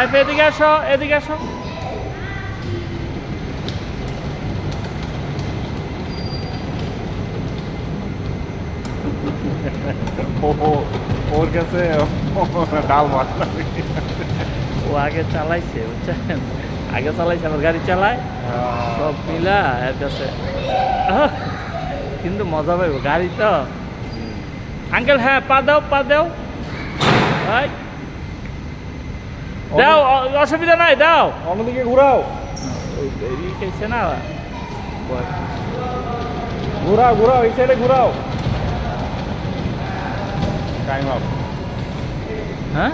সাহেব এদিকে আসো, এদিকে আসো। ওর কাছে ডাল মাছ। ও আগে চালাইছে বুঝছেন, আগে চালাইছে, আমার গাড়ি চালায় সব মিলা এর কাছে। কিন্তু মজা পাইব গাড়ি তো। আঙ্কেল হ্যাঁ, পা দাও, পা দাও। ভাই দাও, অসুবিধা নাই, দাও। অন্যদিকে ঘুরাও, দেরি খেয়েছে না। ঘুরাও ঘুরাও, এই সাইডে ঘুরাও। Time up. হ্যাঁ